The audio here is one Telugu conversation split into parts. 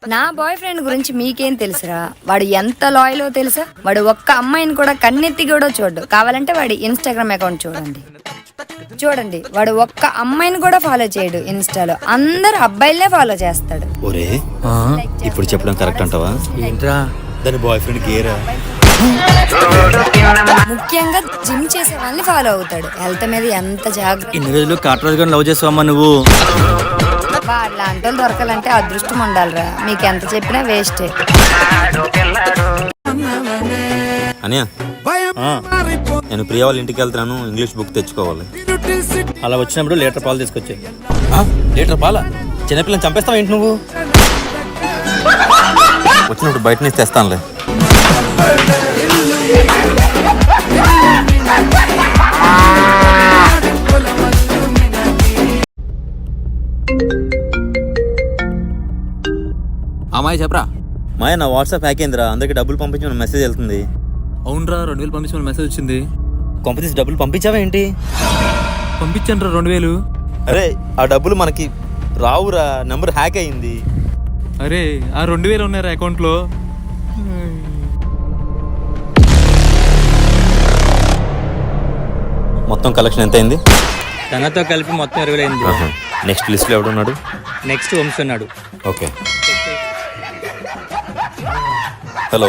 నా బాయ్ ఫ్రెండ్ గురించి మీకేం తెలుసురా? వాడు ఎంత లాయలో తెలుసా? వాడు ఒక్క అమ్మాయిని కూడా కన్నెత్తి కూడా చూడు. కావాలంటే వాడి ఇన్స్టాగ్రామ్ అకౌంట్ చూడండి. వాడు ఒక్క అమ్మాయిని కూడా ఫాలో చేయడు. ఇన్స్టాలో అందరు అబ్బాయిలే ఫాలో చేస్తాడు. ఒరే ఇప్పుడు చెప్పడం కరెక్ట్ అంటావా? ఏంట్రా దాని బాయ్ ఫ్రెండ్ గేరా? ముఖ్యంగా జిమ్ చేసే వాళ్ళని ఫాలో అవుతాడు. హెల్త్ మీద ఎంత జాగ్రత్త. ఇన్ని రోజులు కాటరాజు గారిని లవ్ చేసావమ్మా నువ్వు. అలాంటి వాళ్ళు దొరకాలంటే అదృష్టం ఉండాలిరా. మీకు ఎంత చెప్పినా వేస్టే. అనియా నేను ప్రియా వాళ్ళ ఇంటికి వెళ్తున్నాను. ఇంగ్లీష్ బుక్ తెచ్చుకోవాలి. అలా వచ్చినప్పుడు లీటర్ పాలు తీసుకొచ్చాయి. లీటర్ పాలా? చిన్నపిల్లని చంపేస్తావా ఏంటి నువ్వు? వచ్చినప్పుడు బయట నుంచి తెస్తానులే. అమ్మాయి చెప్పరా. మాయ నా వాట్సాప్ హ్యాక్ అయిందిరా. అందరికి డబ్బులు పంపించమని మెసేజ్ వెళ్తుంది. అవునరా 2000 పంపించమని మెసేజ్ వచ్చింది. కొంపతీసి డబ్బులు పంపించావా ఏంటి? పంపించండి రా 2000. అరే ఆ డబ్బులు మనకి రావురా. నెంబర్ హ్యాక్ అయింది. అరే ఆ 2000 ఉన్నారా అకౌంట్లో? మొత్తం కలెక్షన్ ఎంత అయింది? తనతో కలిపి మొత్తం 20,000 అయింది. నెక్స్ట్ లిస్ట్లో ఎవడున్నాడు? నెక్స్ట్ వంశీ ఉన్నాడు. ఓకే. హలో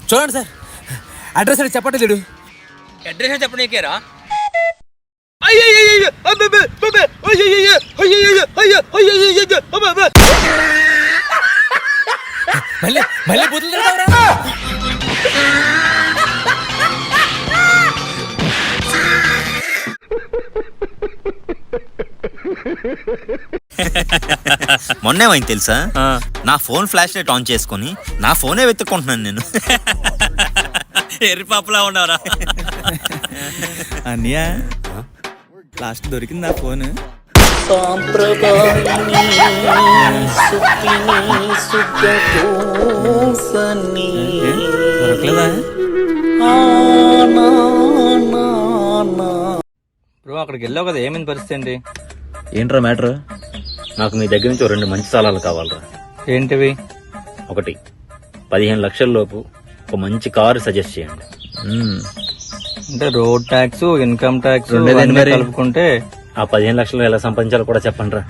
చూడండి సార్, అడ్రస్ అని చెప్పండి. లేడు అడ్రస్ చెప్పనీకేరా? మళ్ళీ మళ్ళీ బూతులు తిడతావురా? మొన్నేమైంది తెలుసా? నా ఫోన్ ఫ్లాష్ లైట్ ఆన్ చేసుకుని నా ఫోనే వెతుక్కుంటున్నాను నేను. ఎర్రి పాపలా ఉన్నారా? అన్నయ్య లాస్ట్ దొరికింది ఆ ఫోన్. దొరకలేదా? బ్రో అక్కడికి వెళ్ళావు కదా, ఏమైంది పరిస్థితి ఏంటి? ఏంట్రా మ్యాటర్? నాకు మీ దగ్గర నుంచి 2 మంచి సలహాలు కావాలరా. ఏంటివి? ఒకటి 15 లక్షల లోపు ఒక మంచి కారు సజెస్ట్ చేయండి. అంటే రోడ్ ట్యాక్స్, ఇన్కమ్ ట్యాక్స్ కలుపుకుంటే ఆ 15 లక్షలు ఎలా సంపాదించాలో కూడా చెప్పండి రా.